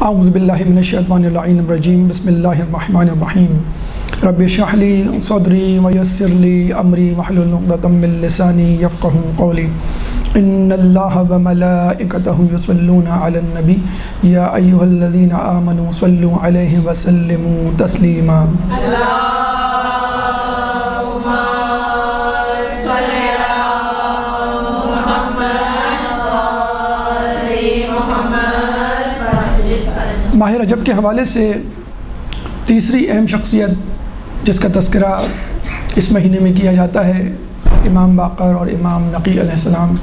اعوذ باللہ من الشیطان اللعین الرجیم بسم اللہ الرحمن الرحیم رب اشرح لی صدری ویسر لی امری واحلل عقدۃ من لسانی یفقهوا قولی ان اللہ وملائکتہ یصلون علی النبی یا ایھا الذین آمنوا صلوا علیہ وسلموا تسلیما۔ ماہ رجب کے حوالے سے تیسری اہم شخصیت جس کا تذکرہ اس مہینے میں کیا جاتا ہے، امام باقر اور امام نقی علیہ السلام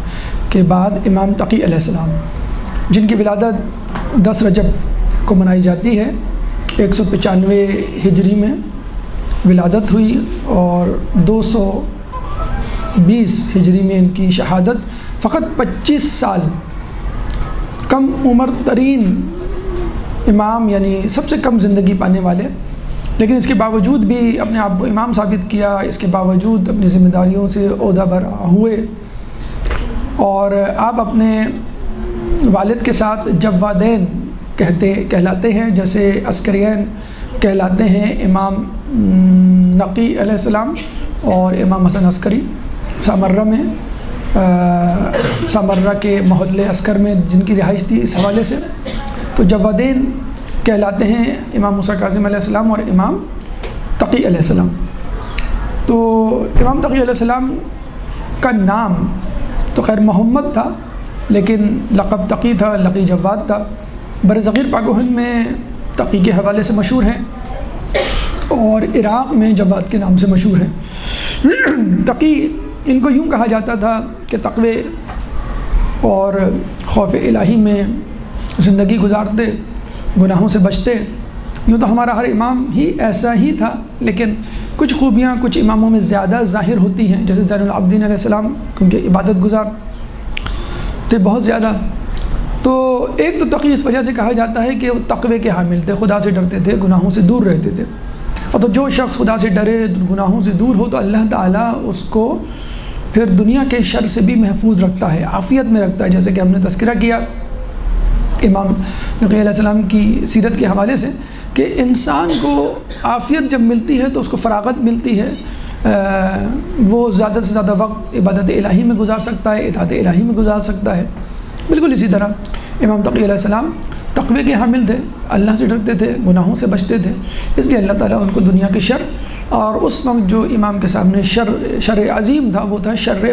کے بعد امام تقی علیہ السلام، جن کی ولادت 10 رجب کو منائی جاتی ہے۔ 195 ہجری میں ولادت ہوئی اور 220 ہجری میں ان کی شہادت۔ فقط 25 سال کم عمر ترین امام، یعنی سب سے کم زندگی پانے والے، لیکن اس کے باوجود بھی اپنے آپ کو امام ثابت کیا، اس کے باوجود اپنی ذمہ داریوں سے عہدہ برآ ہوئے، اور آپ اپنے والد کے ساتھ جوادین کہلاتے ہیں، جیسے عسکرین کہلاتے ہیں امام نقی علیہ السلام اور امام حسن عسکری سامرہ میں، سامرہ کے محلے عسکر میں جن کی رہائش تھی، اس حوالے سے تو جوادین کہلاتے ہیں امام موسیٰ کاظم علیہ السلام اور امام تقی علیہ السلام۔ تو امام تقی علیہ السلام کا نام تو خیر محمد تھا، لیکن لقب تقی تھا، لقی جواد تھا۔ برصغیر پاک و ہند میں تقی کے حوالے سے مشہور ہیں اور عراق میں جواد کے نام سے مشہور ہیں۔ تقی ان کو یوں کہا جاتا تھا کہ تقوی اور خوف الہی میں زندگی گزارتے، گناہوں سے بچتے۔ یوں تو ہمارا ہر امام ہی ایسا ہی تھا، لیکن کچھ خوبیاں کچھ اماموں میں زیادہ ظاہر ہوتی ہیں، جیسے زین العابدین علیہ السلام، کیونکہ عبادت گزار تھے بہت زیادہ۔ تو ایک تو تقی اس وجہ سے کہا جاتا ہے کہ وہ تقوی کے حامل تھے، خدا سے ڈرتے تھے، گناہوں سے دور رہتے تھے، اور تو جو شخص خدا سے ڈرے، گناہوں سے دور ہو، تو اللہ تعالیٰ اس کو پھر دنیا کے شر سے بھی محفوظ رکھتا ہے، عافیت میں رکھتا ہے، جیسے کہ ہم نے تذکرہ کیا امام نقی علیہ السلام کی سیرت کے حوالے سے کہ انسان کو عافیت جب ملتی ہے تو اس کو فراغت ملتی ہے، وہ زیادہ سے زیادہ وقت عبادت الہی میں گزار سکتا ہے، اطاعت الہی میں گزار سکتا ہے۔ بالکل اسی طرح امام تقی علیہ السلام تقوی کے حامل تھے، اللہ سے ڈرتے تھے، گناہوں سے بچتے تھے، اس لیے اللہ تعالیٰ ان کو دنیا کے شر، اور اس وقت جو امام کے سامنے شر عظیم تھا وہ تھا شر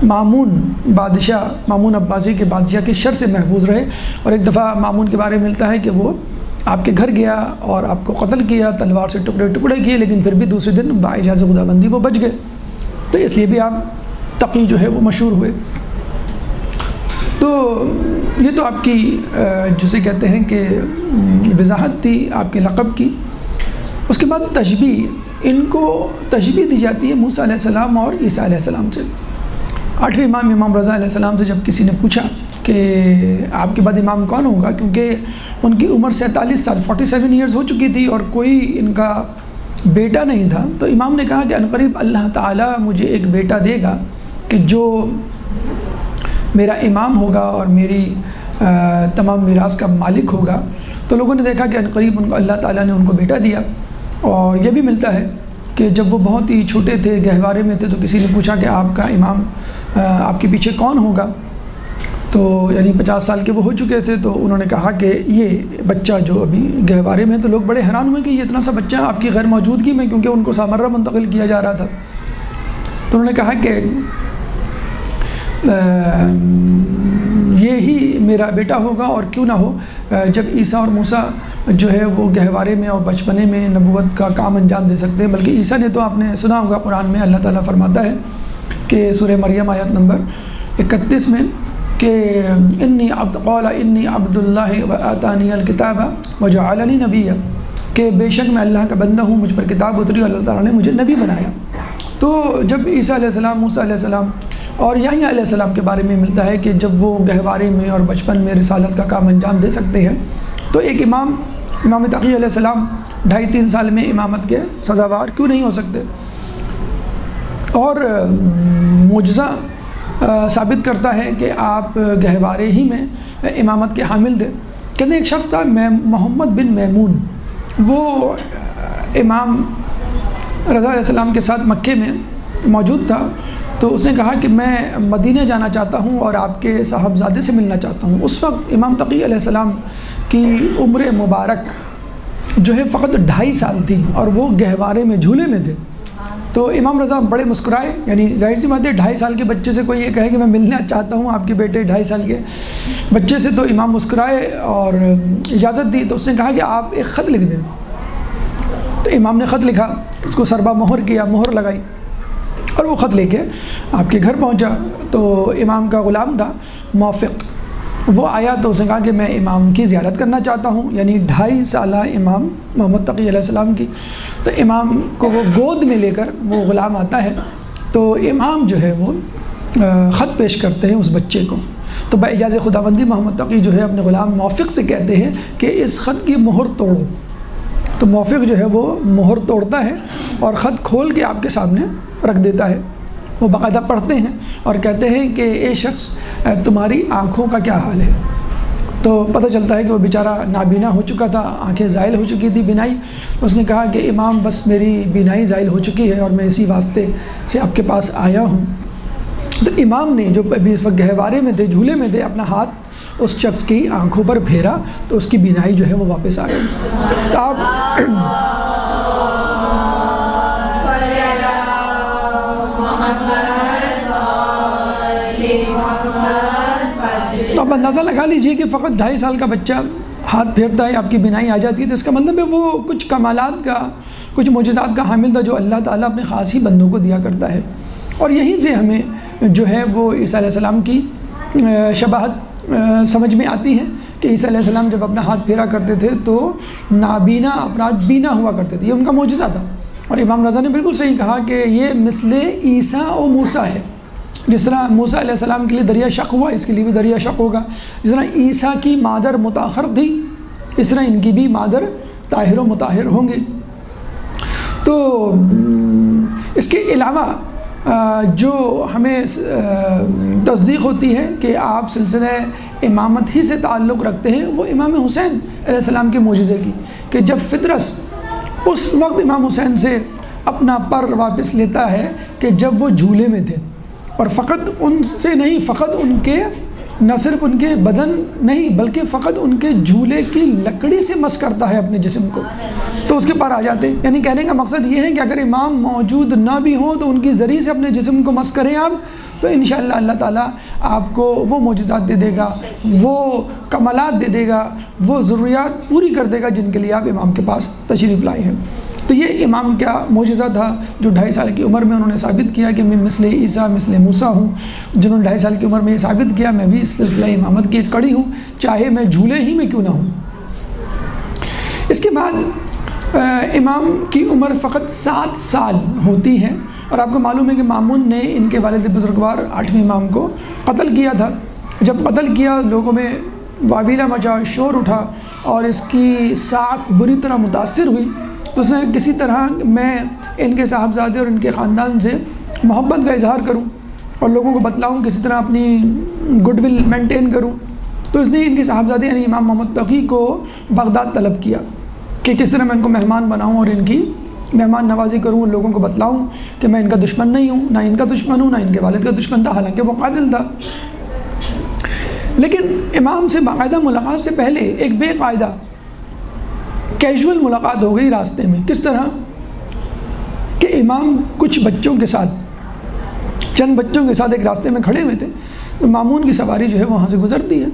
مامون بادشاہ، مامون عباسی کے بادشاہ کے شر سے محفوظ رہے۔ اور ایک دفعہ مامون کے بارے میں ملتا ہے کہ وہ آپ کے گھر گیا اور آپ کو قتل کیا، تلوار سے ٹکڑے کیے، لیکن پھر بھی دوسرے دن باعجاز خدا بندی وہ بچ گئے، تو اس لیے بھی آپ تقی جو ہے وہ مشہور ہوئے۔ تو یہ تو آپ کی جسے کہتے ہیں کہ وضاحت تھی آپ کے لقب کی۔ اس کے بعد تشبیہ، ان کو تشبیہ دی جاتی ہے موسیٰ علیہ السلام اور عیسیٰ علیہ السلام سے۔ 8ویں امام امام رضا علیہ السلام سے جب کسی نے پوچھا کہ آپ کے بعد امام کون ہوگا، کیونکہ ان کی عمر 47 سال 47 ایئرز ہو چکی تھی اور کوئی ان کا بیٹا نہیں تھا، تو امام نے کہا کہ عنقریب اللہ تعالیٰ مجھے ایک بیٹا دے گا کہ جو میرا امام ہوگا اور میری تمام میراث کا مالک ہوگا۔ تو لوگوں نے دیکھا کہ عنقریب اللہ تعالیٰ نے ان کو بیٹا دیا۔ اور یہ بھی ملتا ہے کہ جب وہ بہت ہی چھوٹے تھے، گہوارے میں تھے، تو کسی نے پوچھا کہ آپ کا امام آپ کے پیچھے کون ہوگا، تو یعنی 50 سال کے وہ ہو چکے تھے، تو انہوں نے کہا کہ یہ بچہ جو ابھی گہوارے میں، تو لوگ بڑے حیران ہوئے کہ یہ اتنا سا بچہ آپ کی غیر موجودگی میں، کیونکہ ان کو سامرہ منتقل کیا جا رہا تھا، تو انہوں نے کہا کہ یہی میرا بیٹا ہوگا، اور کیوں نہ ہو جب عیسیٰ اور موسیٰ جو ہے وہ گہوارے میں اور بچپنے میں نبوت کا کام انجام دے سکتے ہیں۔ بلکہ عیسیٰ نے تو آپ نے سنا ہوگا قرآن میں اللہ تعالیٰ فرماتا ہے کہ سورہ مریم آیت نمبر 31 میں کہ قال انی عبد اللہ وآتانی الکتاب وجعلنی نبیا، کہ بے شک میں اللہ کا بندہ ہوں، مجھ پر کتاب اتری اور اللہ تعالیٰ نے مجھے نبی بنایا۔ تو جب عیسیٰ علیہ السلام، موسیٰ علیہ السلام اور یحییٰ علیہ السلام کے بارے میں ملتا ہے کہ جب وہ گہوارے میں اور بچپن میں رسالت کا کام انجام دے سکتے ہیں، تو ایک امام تقی علیہ السلام 2.5-3 سال میں امامت کے سزاوار کیوں نہیں ہو سکتے؟ اور معجزہ ثابت کرتا ہے کہ آپ گہوارے ہی میں امامت کے حامل تھے کہ کہتے ہیں ایک شخص تھا محمد بن میمون، وہ امام رضا علیہ السلام کے ساتھ مکے میں موجود تھا، تو اس نے کہا کہ میں مدینہ جانا چاہتا ہوں اور آپ کے صاحبزادے سے ملنا چاہتا ہوں۔ اس وقت امام تقی علیہ السلام کی عمر مبارک جو ہے فقط 2.5 سال تھی اور وہ گہوارے میں جھولے میں تھے۔ تو امام رضا بڑے مسکرائے، یعنی ظاہر سی بات ہے 2.5 سال کے بچے سے کوئی یہ کہے کہ میں ملنا چاہتا ہوں آپ کے بیٹے 2.5 سال کے بچے سے، تو امام مسکرائے اور اجازت دی۔ تو اس نے کہا کہ آپ ایک خط لکھ دیں۔ تو امام نے خط لکھا، اس کو سربا مہر کیا، مہر لگائی اور وہ خط لے کے آپ کے گھر پہنچا۔ تو امام کا غلام تھا موفق، وہ آیا تو اس نے کہا کہ میں امام کی زیارت کرنا چاہتا ہوں، یعنی 2.5 سالہ امام محمد تقی علیہ السلام کی۔ تو امام کو وہ گود میں لے کر وہ غلام آتا ہے، تو امام جو ہے وہ خط پیش کرتے ہیں اس بچے کو۔ تو باجازِ خداوندی محمد تقی جو ہے اپنے غلام موفق سے کہتے ہیں کہ اس خط کی مہر توڑو۔ تو موفق جو ہے وہ مہر توڑتا ہے اور خط کھول کے آپ کے سامنے رکھ دیتا ہے۔ وہ باقاعدہ پڑھتے ہیں اور کہتے ہیں کہ اے شخص تمہاری آنکھوں کا کیا حال ہے؟ تو پتہ چلتا ہے کہ وہ بیچارہ نابینا ہو چکا تھا، آنکھیں زائل ہو چکی تھی بینائی۔ اس نے کہا کہ امام بس میری بینائی زائل ہو چکی ہے اور میں اسی واسطے سے آپ کے پاس آیا ہوں۔ تو امام نے جو ابھی اس وقت گہوارے میں تھے، جھولے میں تھے، اپنا ہاتھ اس شخص کی آنکھوں پر پھیرا تو اس کی بینائی جو ہے وہ واپس آ گئی۔ تو آپ اندازہ لگا لیجئے کہ فقط 2.5 سال کا بچہ ہاتھ پھیرتا ہے، آپ کی بینائی آ جاتی ہے، تو اس کا مطلب ہے وہ کچھ کمالات کا، کچھ معجزات کا حامل تھا جو اللہ تعالیٰ اپنے خاص ہی بندوں کو دیا کرتا ہے۔ اور یہیں سے ہمیں جو ہے وہ عیسیٰ علیہ السلام کی شباہت سمجھ میں آتی ہے کہ عیسیٰ علیہ السلام جب اپنا ہاتھ پھیرا کرتے تھے تو نابینا افراد بینا ہوا کرتے تھے، یہ ان کا معجزہ تھا۔ اور امام رضا نے بالکل صحیح کہا کہ یہ مثل عیسیٰ و موسیٰ ہے، جس طرح موسیٰ علیہ السلام کے لیے دریا شق ہوا، اس کے لیے بھی دریا شق ہوگا۔ جس طرح عیسیٰ کی مادر مطہر تھی، اس طرح ان کی بھی مادر طاہر و مطہر ہوں گے۔ تو اس کے علاوہ جو ہمیں تصدیق ہوتی ہے کہ آپ سلسلہ امامت ہی سے تعلق رکھتے ہیں، وہ امام حسین علیہ السلام کے معجزے کی، کہ جب فطرس اس وقت امام حسین سے اپنا پر واپس لیتا ہے کہ جب وہ جھولے میں تھے، اور فقط ان سے نہیں، فقط ان کے نہ صرف ان کے بدن نہیں بلکہ فقط ان کے جھولے کی لکڑی سے مس کرتا ہے اپنے جسم کو، تو اس کے پر آ جاتے ہیں۔ یعنی کہنے کا مقصد یہ ہے کہ اگر امام موجود نہ بھی ہوں تو ان کی ذریعے سے اپنے جسم کو مس کریں آپ، تو انشاءاللہ اللہ تعالیٰ آپ کو وہ معجزات دے دے گا، وہ کمالات دے دے گا، وہ ضروریات پوری کر دے گا جن کے لیے آپ امام کے پاس تشریف لائے ہیں۔ تو یہ امام کا معجزہ تھا جو 2.5 سال کی عمر میں انہوں نے ثابت کیا کہ میں مثل عیسیٰ مثل موسیٰ ہوں۔ جنہوں نے 2.5 سال کی عمر میں یہ ثابت کیا میں بھی اس سلسلہ امامت کی ایک کڑی ہوں، چاہے میں جھولے ہی میں کیوں نہ ہوں۔ اس کے بعد امام کی عمر فقط 7 سال ہوتی ہے، اور آپ کو معلوم ہے کہ مامون نے ان کے والد بزرگوار 8ویں امام کو قتل کیا تھا۔ جب قتل کیا لوگوں میں واویلا مچا، شور اٹھا اور اس کی ساکھ بری طرح متاثر ہوئی، تو اس نے کسی طرح میں ان کے صاحبزادے اور ان کے خاندان سے محبت کا اظہار کروں اور لوگوں کو بتلاؤں، کسی طرح اپنی گڈ ول مینٹین کروں، تو اس نے ان کے صاحبزادے یعنی امام محمد تقی کو بغداد طلب کیا کہ کس طرح میں ان کو مہمان بناؤں اور ان کی مہمان نوازی کروں، لوگوں کو بتلاؤں کہ میں ان کا دشمن نہیں ہوں، نہ ان کا دشمن ہوں، نہ ان کے والد کا دشمن تھا، حالانکہ وہ قاتل تھا۔ لیکن امام سے باقاعدہ ملاقات سے پہلے ایک بے قاعدہ کیجول ملاقات ہو گئی راستے میں۔ کس طرح کہ امام کچھ بچوں کے ساتھ، چند بچوں کے ساتھ ایک راستے میں کھڑے ہوئے تھے، تو مامون کی سواری جو ہے وہاں سے گزرتی ہے،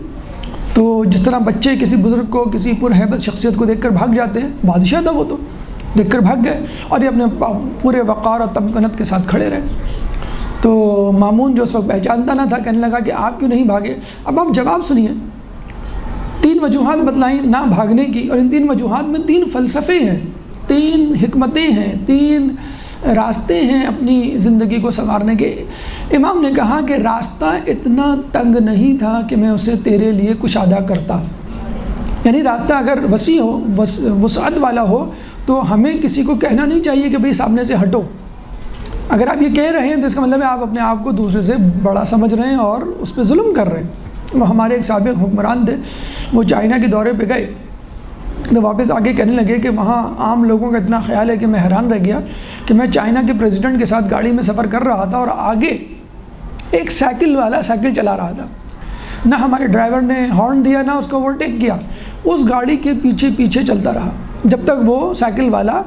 تو جس طرح بچے کسی بزرگ کو، کسی پرہیبت شخصیت کو دیکھ کر بھاگ جاتے ہیں، بادشاہ تھا وہ، تو دیکھ کر بھاگ گئے اور یہ اپنے پورے وقار اور تمکنت کے ساتھ کھڑے رہے۔ تو مامون جو اس وقت پہچانتا نہ تھا کہنے لگا کہ آپ کیوں نہیں بھاگے؟ اب آپ جواب سنیے۔ 3 وجوہات بتلائیں نہ بھاگنے کی، اور ان 3 وجوہات میں 3 فلسفے ہیں، 3 حکمتیں ہیں، 3 راستے ہیں اپنی زندگی کو سنوارنے کے۔ امام نے کہا کہ راستہ اتنا تنگ نہیں تھا کہ میں اسے تیرے لیے کشادہ کرتا، یعنی راستہ اگر وسیع ہو، وسعت والا ہو، تو ہمیں کسی کو کہنا نہیں چاہیے کہ بھئی سامنے سے ہٹو۔ اگر آپ یہ کہہ رہے ہیں تو اس کا مطلب ہے آپ اپنے آپ کو دوسرے سے بڑا سمجھ رہے ہیں اور اس پہ ظلم کر رہے ہیں۔ وہ ہمارے ایک سابق حکمران تھے، وہ چائنا کے دورے پہ گئے تو واپس آگے کہنے لگے کہ وہاں عام لوگوں کا اتنا خیال ہے کہ میں حیران رہ گیا کہ میں چائنا کے پریزیڈنٹ کے ساتھ گاڑی میں سفر کر رہا تھا اور آگے ایک سائیکل والا سائیکل چلا رہا تھا، نہ ہمارے ڈرائیور نے ہارن دیا نہ اس کو اوورٹیک کیا، اس گاڑی کے پیچھے پیچھے چلتا رہا جب تک وہ سائیکل والا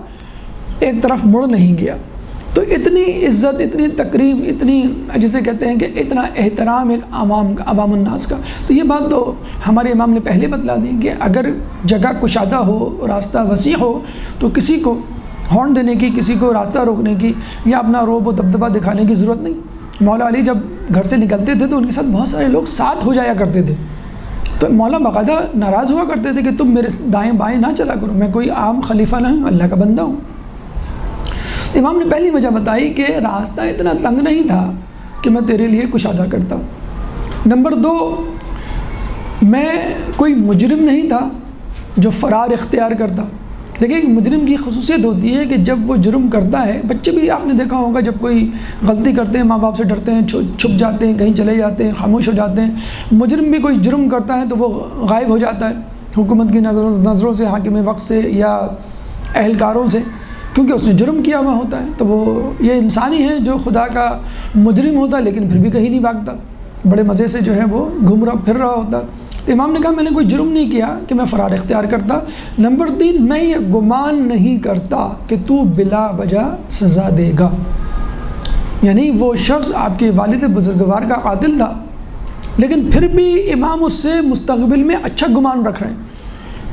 ایک طرف مڑ نہیں گیا۔ تو اتنی عزت، اتنی تکریم، اتنی جسے کہتے ہیں کہ اتنا احترام ایک عوام الناس کا۔ تو یہ بات تو ہمارے امام نے پہلے بتلا دی کہ اگر جگہ کشادہ ہو، راستہ وسیع ہو، تو کسی کو ہارن دینے کی، کسی کو راستہ روکنے کی یا اپنا روب و دبدبہ دکھانے کی ضرورت نہیں۔ مولا علی جب گھر سے نکلتے تھے تو ان کے ساتھ بہت سارے لوگ ساتھ ہو جایا کرتے تھے، تو مولا باقاعدہ ناراض ہوا کرتے تھے کہ تم میرے دائیں بائیں نہ چلا کرو، میں کوئی عام خلیفہ نہ ہوں، اللہ کا بندہ ہوں۔ امام نے پہلی وجہ بتائی کہ راستہ اتنا تنگ نہیں تھا کہ میں تیرے لیے کشادہ کرتا ہوں۔ نمبر 2، میں کوئی مجرم نہیں تھا جو فرار اختیار کرتا۔ دیکھیں ایک مجرم کی خصوصیت ہوتی ہے کہ جب وہ جرم کرتا ہے، بچے بھی آپ نے دیکھا ہوگا جب کوئی غلطی کرتے ہیں ماں باپ سے ڈرتے ہیں، چھپ جاتے ہیں، کہیں چلے جاتے ہیں، خاموش ہو جاتے ہیں۔ مجرم بھی کوئی جرم کرتا ہے تو وہ غائب ہو جاتا ہے حکومت کی نظروں سے، حاکم وقت سے یا اہلکاروں سے، کیونکہ اس نے جرم کیا ہوا ہوتا ہے۔ تو وہ یہ انسانی ہے جو خدا کا مجرم ہوتا ہے لیکن پھر بھی کہیں نہیں بھاگتا، بڑے مزے سے جو ہے وہ گھوم رہا پھر رہا ہوتا۔ تو امام نے کہا میں نے کوئی جرم نہیں کیا کہ میں فرار اختیار کرتا۔ نمبر 3، میں یہ گمان نہیں کرتا کہ تو بلا وجہ سزا دے گا۔ یعنی وہ شخص آپ کے والد بزرگوار کا قاتل تھا لیکن پھر بھی امام اس سے مستقبل میں اچھا گمان رکھ رہے ہیں۔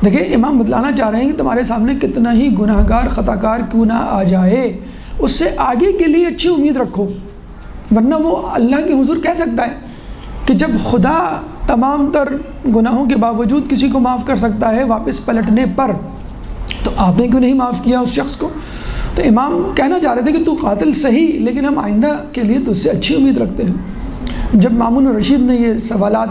دیکھیں امام بتلانا چاہ رہے ہیں کہ تمہارے سامنے کتنا ہی گناہ گار خطا کار کیوں نہ آ جائے، اس سے آگے کے لیے اچھی امید رکھو، ورنہ وہ اللہ کے حضور کہہ سکتا ہے کہ جب خدا تمام تر گناہوں کے باوجود کسی کو معاف کر سکتا ہے واپس پلٹنے پر، تو آپ نے کیوں نہیں معاف کیا اس شخص کو؟ تو امام کہنا چاہ رہے تھے کہ تو قاتل صحیح لیکن ہم آئندہ کے لیے تو اس سے اچھی امید رکھتے ہیں۔ جب مامون رشید نے یہ سوالات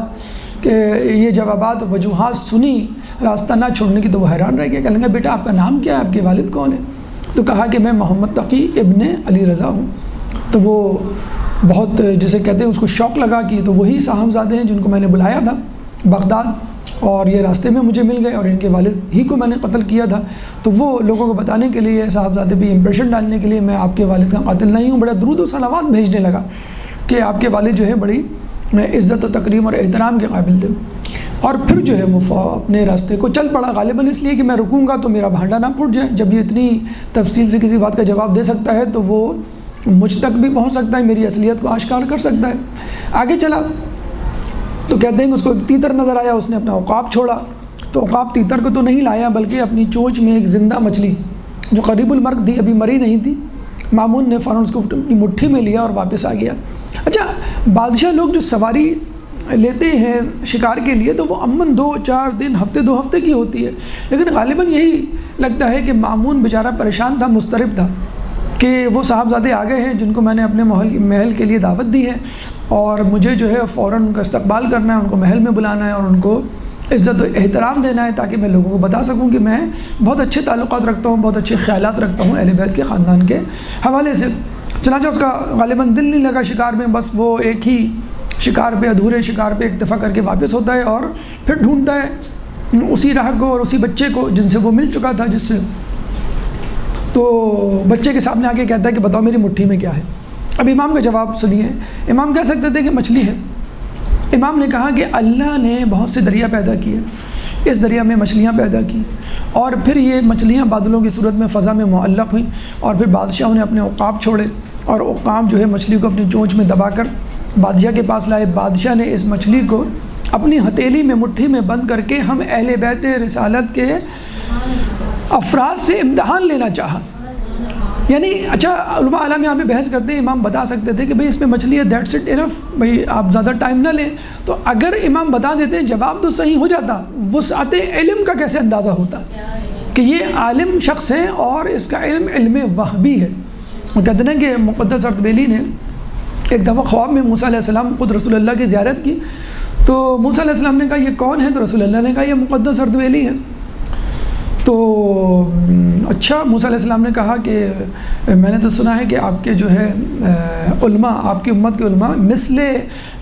کہ یہ جوابات وجوہات سنی راستہ نہ چھوڑنے کی، تو وہ حیران رہ گیا، کہنے لگا بیٹا آپ کا نام کیا ہے، آپ کے والد کون ہیں؟ تو کہا کہ میں محمد تقی ابن علی رضا ہوں۔ تو وہ بہت جسے کہتے ہیں اس کو شوق لگا کہ تو وہی صاحبزادے ہیں جن کو میں نے بلایا تھا بغداد، اور یہ راستے میں مجھے مل گئے اور ان کے والد ہی کو میں نے قتل کیا تھا۔ تو وہ لوگوں کو بتانے کے لیے صاحبزادے بھی امپریشن ڈالنے کے لیے میں آپ کے والد کا قاتل نہیں ہوں، بڑا درود و صلوات بھیجنے لگا کہ آپ کے والد جو ہے بڑی عزت و تکریم اور احترام کے قابل تھے۔ اور پھر جو ہے وہ اپنے راستے کو چل پڑا، غالباً اس لیے کہ میں رکوں گا تو میرا بھانڈا نہ پھوٹ جائے۔ جب یہ اتنی تفصیل سے کسی بات کا جواب دے سکتا ہے تو وہ مجھ تک بھی پہنچ سکتا ہے، میری اصلیت کو آشکار کر سکتا ہے۔ آگے چلا تو کہتے ہیں کہ اس کو ایک تیتر نظر آیا، اس نے اپنا عقاب چھوڑا، تو عقاب تیتر کو تو نہیں لایا بلکہ اپنی چونچ میں ایک زندہ مچھلی جو قریب المرگ تھی، ابھی مری نہیں تھی، مامون نے فوراً اس کو اپنی مٹھی میں لیا اور واپس آ گیا۔ اچھا بادشاہ لوگ جو سواری لیتے ہیں شکار کے لیے تو وہ عموماً 2-4 دن، ہفتے 2 ہفتے کی ہوتی ہے، لیکن غالباً یہی لگتا ہے کہ مامون بیچارہ پریشان تھا، مضطرب تھا کہ وہ صاحبزادے آ گئے ہیں جن کو میں نے اپنے محل کے لیے دعوت دی ہے اور مجھے جو ہے فوراً ان کا استقبال کرنا ہے، ان کو محل میں بلانا ہے اور ان کو عزت و احترام دینا ہے تاکہ میں لوگوں کو بتا سکوں کہ میں بہت اچھے تعلقات رکھتا ہوں، بہت اچھے خیالات رکھتا ہوں اہل بیت کے خاندان کے حوالے سے۔ چنانچہ اس کا غالباً دل نہیں لگا شکار میں، بس وہ ایک ہی شکار پہ، ادھورے شکار پہ اکتفا کر کے واپس ہوتا ہے اور پھر ڈھونڈتا ہے اسی راہ کو اور اسی بچے کو جن سے وہ مل چکا تھا، جس سے تو بچے کے سامنے آ کے کہتا ہے کہ بتاؤ میری مٹھی میں کیا ہے۔ اب امام کا جواب سنیے، امام کہہ سکتے تھے کہ مچھلی ہے، امام نے کہا کہ اللہ نے بہت سے دریا پیدا کیے، اس دریا میں مچھلیاں پیدا کی اور پھر یہ مچھلیاں بادلوں کی صورت میں فضا میں معلق ہوئیں اور پھر بادشاہوں نے اپنے عقاب چھوڑے اور عقاب جو ہے مچھلی کو اپنی چونچ میں دبا کر بادشاہ کے پاس لائے۔ بادشاہ نے اس مچھلی کو اپنی ہتھیلی میں مٹھی میں بند کر کے ہم اہل بیت رسالت کے افراد سے امتحان لینا چاہا۔ یعنی اچھا علماء عالم یہاں پہ بحث کرتے ہیں، امام بتا سکتے تھے کہ بھئی اس میں مچھلی ہے، دیٹس اٹ انف، بھئی آپ زیادہ ٹائم نہ لیں، تو اگر امام بتا دیتے ہیں جواب تو صحیح ہو جاتا، وسعت علم کا کیسے اندازہ ہوتا کہ یہ عالم شخص ہے اور اس کا علم وہبی ہے۔ وہ کہتے ہیں کہ مقدس اردبیلی نے ایک دفعہ خواب میں موسیٰ علیہ السلام خود رسول اللہ کی زیارت کی، تو موسیٰ علیہ السلام نے کہا یہ کون ہے؟ تو رسول اللہ نے کہا یہ مقدس اردبیلی ہے۔ تو اچھا، موسیٰ علیہ السلام نے کہا کہ میں نے تو سنا ہے کہ آپ کے جو ہے علماء، آپ کی امت کے علماء مثل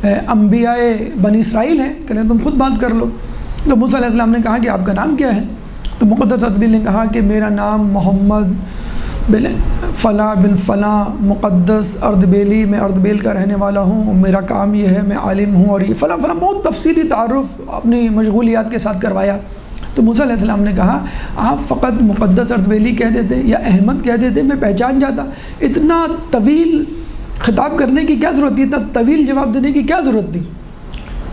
انبیاء بنی اسرائیل ہیں، کہ تم خود بات کر لو۔ تو موسیٰ علیہ السلام نے کہا کہ آپ کا نام کیا ہے؟ تو مقدس ارطبیل نے کہا کہ میرا نام محمد بن فلاں بن فلاں مقدس اردبیلی، میں اردبیل کا رہنے والا ہوں، میرا کام یہ ہے، میں عالم ہوں، اور یہ فلاں فلاں بہت تفصیلی تعارف اپنی مشغولیات کے ساتھ کروایا۔ تو موسیٰ علیہ السلام نے کہا آپ فقط مقدس اردبیلی کہہ دیتے یا احمد کہہ دیتے، میں پہچان جاتا، اتنا طویل خطاب کرنے کی کیا ضرورت تھی، اتنا طویل جواب دینے کی کیا ضرورت تھی؟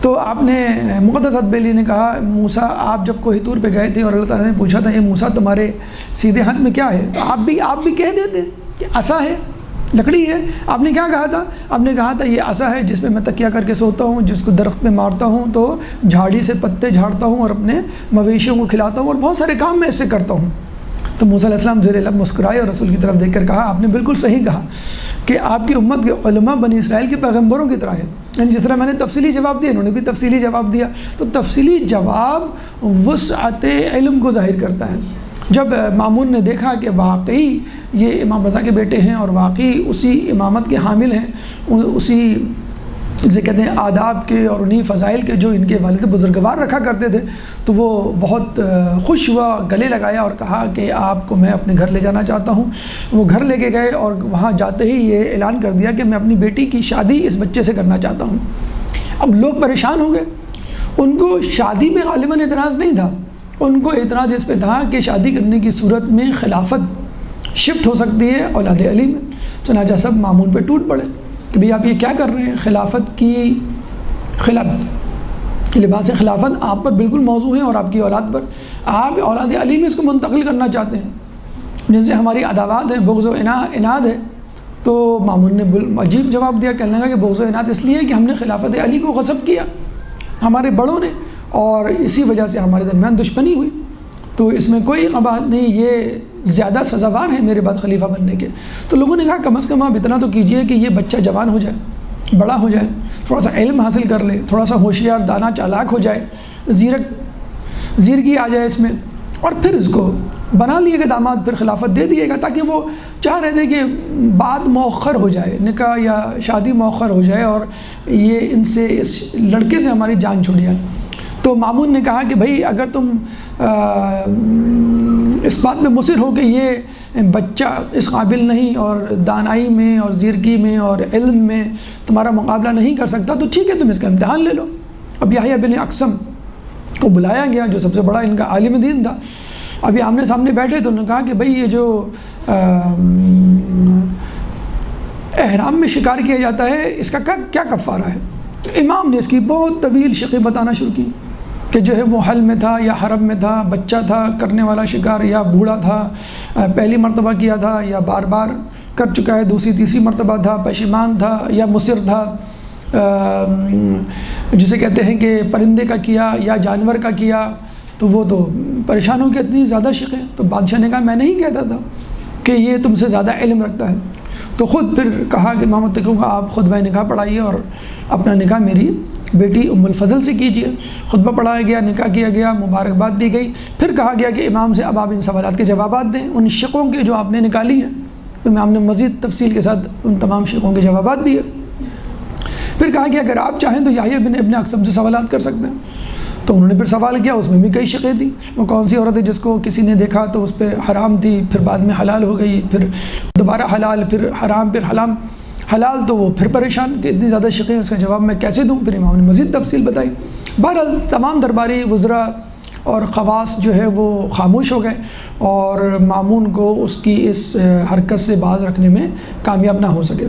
تو آپ نے مقدس اردبیلی نے کہا موسیٰ آپ جب کوہ طور پہ گئے تھے اور اللہ تعالیٰ نے پوچھا تھا یہ موسیٰ تمہارے سیدھے ہاتھ میں کیا ہے، تو آپ بھی کہہ دیتے کہ عصا ہے، لکڑی ہے۔ آپ نے کیا کہا تھا؟ آپ نے کہا تھا یہ عصا ہے جس پہ میں تکیہ کر کے سوتا ہوں، جس کو درخت پہ مارتا ہوں تو جھاڑی سے پتے جھاڑتا ہوں اور اپنے مویشیوں کو کھلاتا ہوں، اور بہت سارے کام میں اس سے کرتا ہوں۔ تو موسیٰ علیہ السلام زیر لب مسکرائے اور رسول کی طرف دیکھ کر کہا آپ نے بالکل صحیح کہا کہ آپ کی امت کے علماء بنی اسرائیل کے پیغمبروں کی طرح ہیں، یعنی جس طرح میں نے تفصیلی جواب دیا انہوں نے بھی تفصیلی جواب دیا۔ تو تفصیلی جواب وسعت علم کو ظاہر کرتا ہے۔ جب مامون نے دیکھا کہ واقعی یہ امام رضا کے بیٹے ہیں اور واقعی اسی امامت کے حامل ہیں، اسی جسے کہتے ہیں آداب کے اور انہی فضائل کے جو ان کے والد بزرگوار رکھا کرتے تھے، تو وہ بہت خوش ہوا، گلے لگایا اور کہا کہ آپ کو میں اپنے گھر لے جانا چاہتا ہوں۔ وہ گھر لے کے گئے اور وہاں جاتے ہی یہ اعلان کر دیا کہ میں اپنی بیٹی کی شادی اس بچے سے کرنا چاہتا ہوں۔ اب لوگ پریشان ہو گئے، ان کو شادی میں غالباً اعتراض نہیں تھا، ان کو اعتراض اس پہ تھا کہ شادی کرنے کی صورت میں خلافت شفٹ ہو سکتی ہے اولاد علی میں۔ چنانچہ سب مامون پہ ٹوٹ پڑے کہ بھئی آپ یہ کیا کر رہے ہیں، خلافت کی لباس خلافت آپ پر بالکل موضوع ہے اور آپ کی اولاد پر، آپ اولاد علی میں اس کو منتقل کرنا چاہتے ہیں جن سے ہماری عداوات ہے، بغض و عناد ہے۔ تو مامون نے عجیب جواب دیا، کہنے لگا کہ بغض و عناد اس لیے کہ ہم نے خلافت علی کو غصب کیا ہمارے بڑوں نے، اور اسی وجہ سے ہمارے درمیان دشمنی ہوئی، تو اس میں کوئی قباحت نہیں، یہ زیادہ سزاوار ہے میرے بعد خلیفہ بننے کے۔ تو لوگوں نے کہا کم از کم آپ اتنا تو کیجئے کہ یہ بچہ جوان ہو جائے، بڑا ہو جائے، تھوڑا سا علم حاصل کر لے، تھوڑا سا ہوشیار دانا چالاک ہو جائے، زیرکی آ جائے اس میں، اور پھر اس کو بنا لیے گا داماد، پھر خلافت دے دیے گا، تاکہ وہ چاہ رہے تھے کہ بات مؤخر ہو جائے، نکاح یا شادی مؤخر ہو جائے اور یہ ان سے اس لڑکے سے ہماری جان چھوڑ جائے۔ تو مامون نے کہا کہ بھائی اگر تم اس بات میں مصر ہو کہ یہ بچہ اس قابل نہیں اور دانائی میں اور زیرکی میں اور علم میں تمہارا مقابلہ نہیں کر سکتا، تو ٹھیک ہے تم اس کا امتحان لے لو۔ اب یحییٰ بن اقسم کو بلایا گیا جو سب سے بڑا ان کا عالم دین تھا۔ ابھی آمنے سامنے بیٹھے تو انہوں نے کہا کہ بھائی یہ جو احرام میں شکار کیا جاتا ہے اس کا کیا کفارہ ہے؟ تو امام نے اس کی بہت طویل شقی بتانا شروع کی کہ جو ہے وہ حل میں تھا یا حرم میں تھا، بچہ تھا کرنے والا شکار، یا بوڑھا تھا پہلی مرتبہ کیا تھا یا بار بار کر چکا ہے دوسری تیسری مرتبہ تھا، پشیمان تھا یا مصر تھا، جسے کہتے ہیں کہ پرندے کا کیا یا جانور کا کیا، تو وہ تو پریشان ہو کے اتنی زیادہ شقیں۔ تو بادشاہ نے کہا میں نہیں کہتا تھا کہ یہ تم سے زیادہ علم رکھتا ہے، تو خود پھر کہا کہ امام متقی کو آپ خطبہ نکاح پڑھائیے اور اپنا نکاح میری بیٹی ام الفضل سے کیجیے۔ خطبہ پڑھایا گیا، نکاح کیا گیا، مبارکباد دی گئی، پھر کہا گیا کہ امام سے اب آپ ان سوالات کے جوابات دیں، ان شقوں کے جو آپ نے نکالی ہیں۔ امام نے مزید تفصیل کے ساتھ ان تمام شقوں کے جوابات دیے۔ پھر کہا کہ اگر آپ چاہیں تو یحییٰ بن ابن اقسم سے سوالات کر سکتے ہیں۔ تو انہوں نے پھر سوال کیا، اس میں بھی کئی شقیں تھیں، وہ کون سی عورت ہے جس کو کسی نے دیکھا تو اس پہ حرام تھی، پھر بعد میں حلال ہو گئی، پھر دوبارہ حلال، پھر حرام، پھر حلال، تو وہ پھر پریشان کہ اتنی زیادہ شقیں، اس کا جواب میں کیسے دوں؟ پھر امام نے مزید تفصیل بتائی۔ بہرحال تمام درباری وزراء اور خواص جو ہے وہ خاموش ہو گئے اور مامون کو اس کی اس حرکت سے باز رکھنے میں کامیاب نہ ہو سکے۔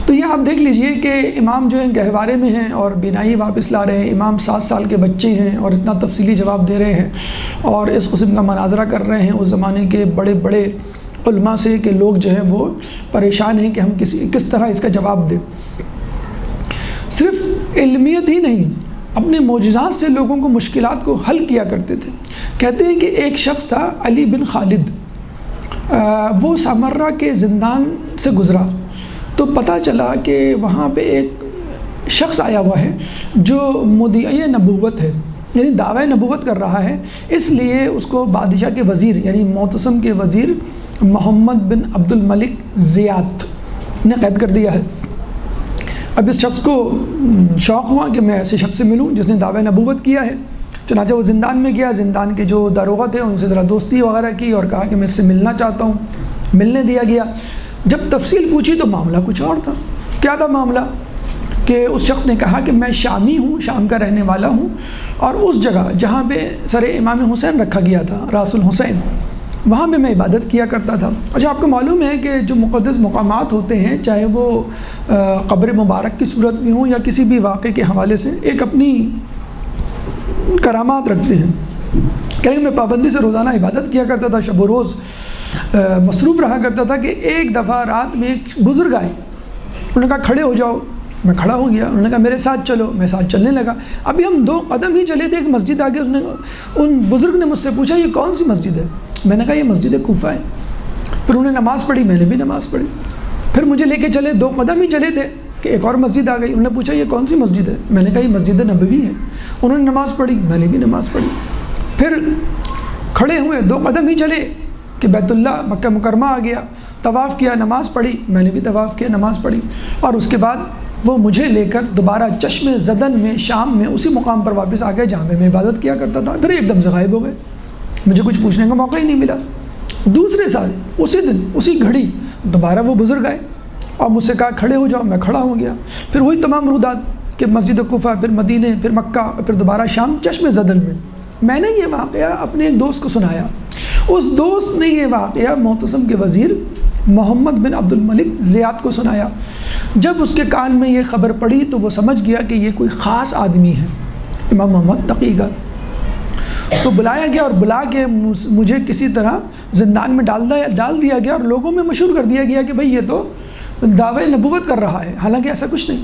تو یہ آپ دیکھ لیجئے کہ امام جو ہیں گہوارے میں ہیں اور بینائی واپس لا رہے ہیں، امام 7 سال کے بچے ہیں اور اتنا تفصیلی جواب دے رہے ہیں اور اس قسم کا مناظرہ کر رہے ہیں اس زمانے کے بڑے بڑے علماء سے کہ لوگ جو ہیں وہ پریشان ہیں کہ ہم کس طرح اس کا جواب دیں۔ صرف علمیت ہی نہیں، اپنے معجزات سے لوگوں کو مشکلات کو حل کیا کرتے تھے۔ کہتے ہیں کہ ایک شخص تھا علی بن خالد، وہ سامرہ کے زندان سے گزرا تو پتہ چلا کہ وہاں پہ ایک شخص آیا ہوا ہے جو مدعی نبوت ہے، یعنی دعوی نبوت کر رہا ہے، اس لیے اس کو بادشاہ کے وزیر یعنی معتصم کے وزیر محمد بن عبد الملک زیات نے قید کر دیا ہے۔ اب اس شخص کو شوق ہوا کہ میں ایسے شخص سے ملوں جس نے دعوی نبوت کیا ہے، چنانچہ وہ زندان میں گیا، زندان کے جو داروغہ تھے ان سے ذرا دوستی وغیرہ کی اور کہا کہ میں اس سے ملنا چاہتا ہوں، ملنے دیا گیا۔ جب تفصیل پوچھی تو معاملہ کچھ اور تھا۔ کیا تھا معاملہ؟ کہ اس شخص نے کہا کہ میں شامی ہوں، شام کا رہنے والا ہوں، اور اس جگہ جہاں پہ سر امام حسین رکھا گیا تھا، راس الحسین، وہاں پہ میں عبادت کیا کرتا تھا۔ اچھا، آپ کو معلوم ہے کہ جو مقدس مقامات ہوتے ہیں، چاہے وہ قبر مبارک کی صورت میں ہوں یا کسی بھی واقعے کے حوالے سے، ایک اپنی کرامات رکھتے ہیں۔ کہیں میں پابندی سے روزانہ عبادت کیا کرتا تھا، شب و روز مصروف رہا کرتا تھا کہ ایک دفعہ رات میں ایک بزرگ آئے، انہوں نے کہا کھڑے ہو جاؤ، میں کھڑا ہو گیا، انہوں نے کہا میرے ساتھ چلو، میں ساتھ چلنے لگا۔ ابھی ہم 2 قدم ہی چلے تھے، ایک مسجد آگے ان بزرگ نے مجھ سے پوچھا یہ کون سی مسجد ہے؟ میں نے کہا یہ مسجد کوفہ ہے۔ پھر انہوں نے نماز پڑھی، میں نے بھی نماز پڑھی۔ پھر مجھے لے کے چلے، 2 قدم ہی چلے تھے کہ ایک اور مسجد آ گئی، انہوں نے پوچھا یہ کون سی مسجد ہے؟ میں نے کہا یہ مسجد نبوی ہے۔ انہوں نے نماز پڑھی، میں نے بھی نماز پڑھی۔ پھر کھڑے ہوئے، 2 قدم ہی چلے کہ بیت اللہ مکہ مکرمہ آ گیا، طواف کیا، نماز پڑھی، میں نے بھی طواف کیا، نماز پڑھی۔ اور اس کے بعد وہ مجھے لے کر دوبارہ چشم زدن میں شام میں اسی مقام پر واپس آ گئے جہاں میں عبادت کیا کرتا تھا۔ پھر ایک دم سے غائب ہو گئے، مجھے کچھ پوچھنے کا موقع ہی نہیں ملا۔ دوسرے سال اسی دن اسی گھڑی دوبارہ وہ بزرگ آئے اور مجھ سے کہا کھڑے ہو جاؤ، میں کھڑا ہو گیا۔ پھر وہی تمام رودات کہ مسجد کوفہ، پھر مدینے، پھر مکہ، پھر دوبارہ شام چشم زدن میں۔ میں نے یہ واقعہ اپنے ایک دوست کو سنایا، اس دوست نے یہ واقعہ معتصم کے وزیر محمد بن عبد الملک زیات کو سنایا۔ جب اس کے کان میں یہ خبر پڑی تو وہ سمجھ گیا کہ یہ کوئی خاص آدمی ہے، امام محمد تقی کا۔ تو بلایا گیا اور بلا کے مجھے کسی طرح زندان میں ڈال دیا گیا اور لوگوں میں مشہور کر دیا گیا کہ بھئی یہ تو دعوی نبوت کر رہا ہے، حالانکہ ایسا کچھ نہیں۔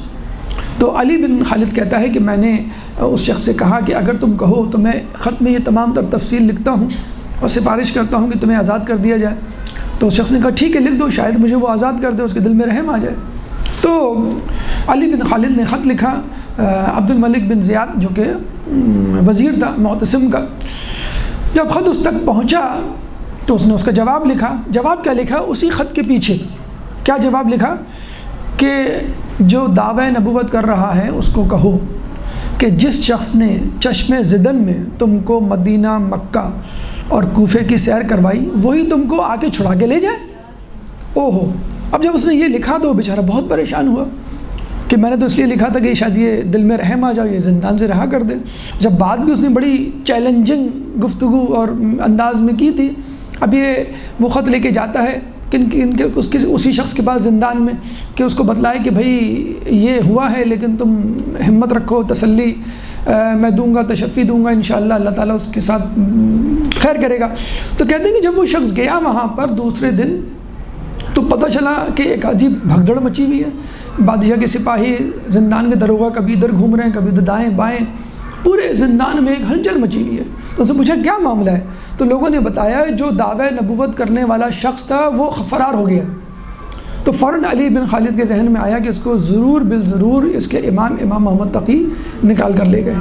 تو علی بن خالد کہتا ہے کہ میں نے اس شخص سے کہا کہ اگر تم کہو تو میں خط میں یہ تمام تر تفصیل لکھتا ہوں اور سفارش کرتا ہوں کہ تمہیں آزاد کر دیا جائے۔ تو اس شخص نے کہا ٹھیک ہے لکھ دو، شاید مجھے وہ آزاد کر دے، اس کے دل میں رحم آ جائے۔ تو علی بن خالد نے خط لکھا عبد الملک بن زیاد جو کہ وزیر تھا معتصم کا۔ جب خط اس تک پہنچا تو اس نے اس کا جواب لکھا۔ جواب کیا لکھا؟ اسی خط کے پیچھے کیا جواب لکھا کہ جو دعوی نبوت کر رہا ہے اس کو کہو کہ جس شخص نے چشم زدن میں تم کو مدینہ، مکہ اور کوفے کی سیر کروائی وہی تم کو آ کے چھڑا کے لے جائے۔ اوہو! اب جب اس نے یہ لکھا تو بیچارہ بہت پریشان ہوا کہ میں نے تو اس لیے لکھا تھا کہ شاید یہ دل میں رحم آ جائے، یہ زندان سے رہا کر دے۔ جب بات بھی اس نے بڑی چیلنجنگ گفتگو اور انداز میں کی تھی، اب یہ وہ خط لے کے جاتا ہے اسی شخص کے پاس زندان میں کہ اس کو بتلائے کہ بھئی یہ ہوا ہے لیکن تم ہمت رکھو، تسلی میں دوں گا، تشفی دوں گا، انشاءاللہ اللہ تعالیٰ اس کے ساتھ خیر کرے گا۔ تو کہتے ہیں کہ جب وہ شخص گیا وہاں پر دوسرے دن تو پتہ چلا کہ ایک عجیب بھگدڑ مچی ہوئی ہے، بادشاہ کے سپاہی زندان کے داروغہ کبھی ادھر گھوم رہے ہیں، کبھی ادھر دائیں بائیں، پورے زندان میں ایک ہلچل مچی ہوئی ہے۔ تو اس سے پوچھا کیا معاملہ ہے؟ تو لوگوں نے بتایا جو دعوی نبوت کرنے والا شخص تھا وہ فرار ہو گیا۔ تو فوراً علی بن خالد کے ذہن میں آیا کہ اس کو ضرور بالضرور اس کے امام محمد تقی نکال کر لے گئے۔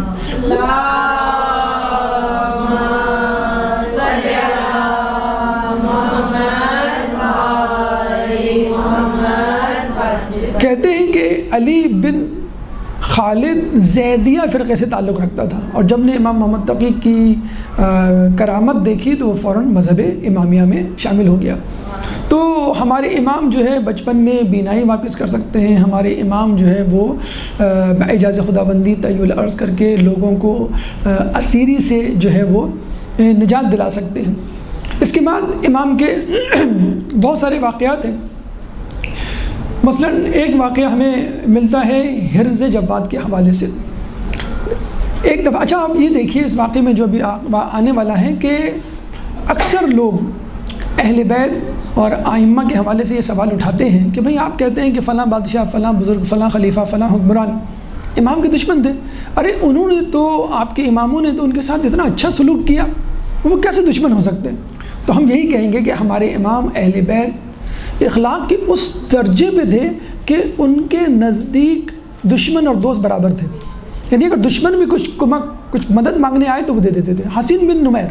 کہتے ہیں کہ علی بن خالد زیدیہ فرقے سے تعلق رکھتا تھا، اور جب نے امام محمد تقی کی کرامت دیکھی تو وہ فوراً مذہب امامیہ میں شامل ہو گیا۔ تو ہمارے امام جو ہے بچپن میں بینائی واپس کر سکتے ہیں، ہمارے امام جو ہے وہ اعجاز خداوندی طی العرض کر کے لوگوں کو اسیری سے جو ہے وہ نجات دلا سکتے ہیں۔ اس کے بعد امام کے بہت سارے واقعات ہیں۔ مثلا ایک واقعہ ہمیں ملتا ہے حرز جواد کے حوالے سے۔ ایک دفعہ اچھا آپ یہ دیکھیے اس واقعے میں جو ابھی آنے والا ہے کہ اکثر لوگ اہل بیت اور ائمہ کے حوالے سے یہ سوال اٹھاتے ہیں کہ بھئی آپ کہتے ہیں کہ فلاں بادشاہ، فلاں بزرگ، فلاں خلیفہ، فلاں حکمران امام کے دشمن تھے، ارے انہوں نے تو آپ کے اماموں نے تو ان کے ساتھ اتنا اچھا سلوک کیا، وہ کیسے دشمن ہو سکتے ہیں؟ تو ہم یہی کہیں گے کہ ہمارے امام اہل بیت اخلاق کے اس درجے پہ تھے کہ ان کے نزدیک دشمن اور دوست برابر تھے، یعنی اگر دشمن بھی کچھ کمک کچھ مدد مانگنے آئے تو وہ دے دیتے تھے۔ حسین بن نمیر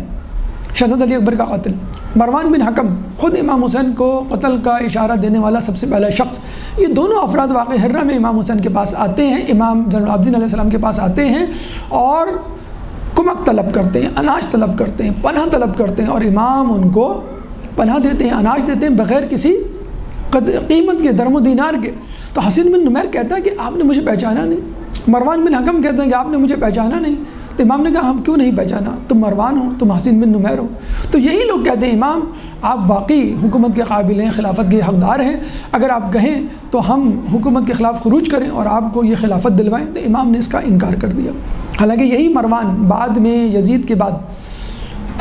شہزادہ علی اکبر کا قاتل، مروان بن حکم خود امام حسین کو قتل کا اشارہ دینے والا سب سے پہلا شخص، یہ دونوں افراد واقع ہرہ میں امام حسین کے پاس آتے ہیں، امام زین العابدین علیہ السلام کے پاس آتے ہیں اور کمک طلب کرتے ہیں، اناج طلب کرتے ہیں، پناہ طلب کرتے ہیں، اور امام ان کو پناہ دیتے ہیں، اناج دیتے ہیں بغیر کسی قیمت کے، درم و دینار کے۔ تو حسین بن نمیر کہتا ہے کہ آپ نے مجھے پہچانا نہیں، مروان بن حکم کہتے ہیں کہ آپ نے مجھے پہچانا نہیں۔ تو امام نے کہا ہم کیوں نہیں پہچانا، تم مروان ہو، تم حسین بن نمیر ہو۔ تو یہی لوگ کہتے ہیں امام آپ واقعی حکومت کے قابل ہیں، خلافت کے حقدار ہیں، اگر آپ کہیں تو ہم حکومت کے خلاف خروج کریں اور آپ کو یہ خلافت دلوائیں۔ تو امام نے اس کا انکار کر دیا۔ حالانکہ یہی مروان بعد میں یزید کے بعد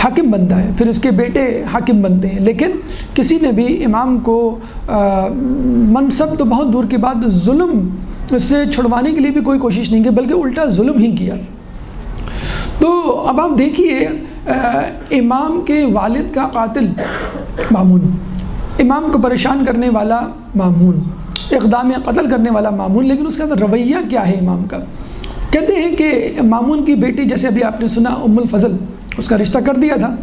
حاکم بنتا ہے، پھر اس کے بیٹے حاکم بنتے ہیں، لیکن کسی نے بھی امام کو منصب تو بہت دور کی بات، ظلم سے چھڑوانے کے لیے بھی کوئی کوشش نہیں کی، بلکہ الٹا ظلم ہی کیا۔ تو اب آپ دیکھیے امام کے والد کا قاتل مامون، امام کو پریشان کرنے والا مامون، اقدام قتل کرنے والا مامون، لیکن اس کا رویہ کیا ہے امام کا؟ کہتے ہیں کہ مامون کی بیٹی، جیسے ابھی آپ نے سنا ام الفضل، اس کا رشتہ کر دیا تھا،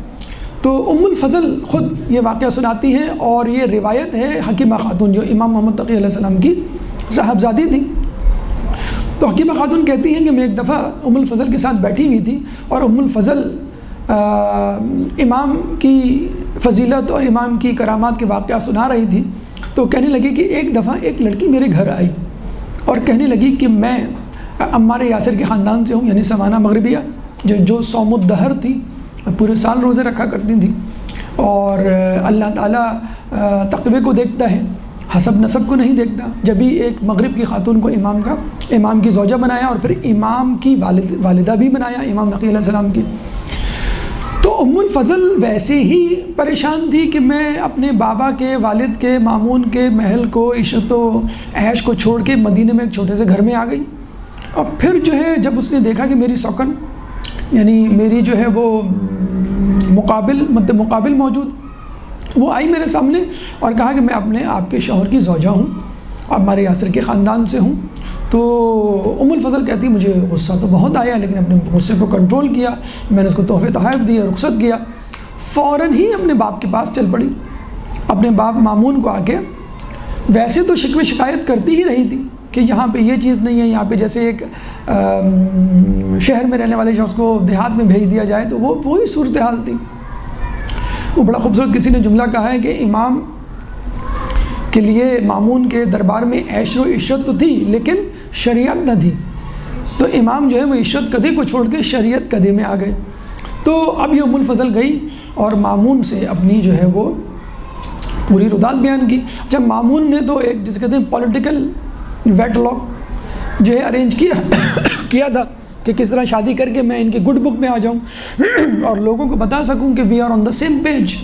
تو ام الفضل خود یہ واقعہ سناتی ہیں، اور یہ روایت ہے حکیمہ خاتون جو امام محمد تقی علیہ السلام کی صاحبزادی تھی۔ تو حکیمہ خاتون کہتی ہیں کہ میں ایک دفعہ ام الفضل کے ساتھ بیٹھی ہوئی تھی، اور ام الفضل امام کی فضیلت اور امام کی کرامات کے واقعہ سنا رہی تھی۔ تو کہنے لگی کہ ایک دفعہ ایک لڑکی میرے گھر آئی اور کہنے لگی کہ میں عمار یاسر کے خاندان سے ہوں، یعنی سمانہ مغربیہ، جو صوم الدہر تھی، پورے سال روزے رکھا کرتی تھی، اور اللہ تعالیٰ تقوی کو دیکھتا ہے، حسب نسب کو نہیں دیکھتا۔ جب بھی ایک مغرب کی خاتون کو امام کی زوجہ بنایا، اور پھر امام کی والدہ بھی بنایا، امام نقی علیہ السلام کی۔ تو ام الفضل ویسے ہی پریشان تھی کہ میں اپنے بابا کے، والد کے، مامون کے محل کو، عشرت و عیش کو چھوڑ کے مدینے میں ایک چھوٹے سے گھر میں آ گئی۔ اور پھر جو ہے جب اس نے دیکھا کہ میری سوکن، یعنی میری جو ہے وہ مد مقابل موجود، وہ آئی میرے سامنے اور کہا کہ میں آپ کے شوہر کی زوجہ ہوں، ہمارے یاسر کے خاندان سے ہوں۔ تو ام الفضل کہتی مجھے غصہ تو بہت آیا، لیکن اپنے غصے کو کنٹرول کیا، میں نے اس کو تحفے تحائف دیے، رخصت کیا، فوراً ہی اپنے باپ کے پاس چل پڑی، اپنے باپ مامون کو آ کے، ویسے تو شکوے شکایت کرتی ہی رہی تھی کہ یہاں پہ یہ چیز نہیں ہے، یہاں پہ جیسے ایک شہر میں رہنے والے شخص کو دیہات میں بھیج دیا جائے تو وہی صورتحال تھی۔ وہ بڑا خوبصورت کسی نے جملہ کہا ہے کہ امام کے لیے مامون کے دربار میں عیش و عشرت تو تھی لیکن شریعت نہ تھی، تو امام جو ہے وہ عشرت کدے کو چھوڑ کے شریعت کدے میں آ گئے۔ تو اب یہ ام الفضل گئی اور مامون سے اپنی جو ہے وہ پوری ردات بیان کی۔ جب مامون نے تو ایک جسے کہتے ہیں پولیٹیکل ویٹ لاک جو ہے ارینج کیا تھا کہ کس طرح شادی کر کے میں ان کے گڈ بک میں آ جاؤں اور لوگوں کو بتا سکوں کہ we are on the same page.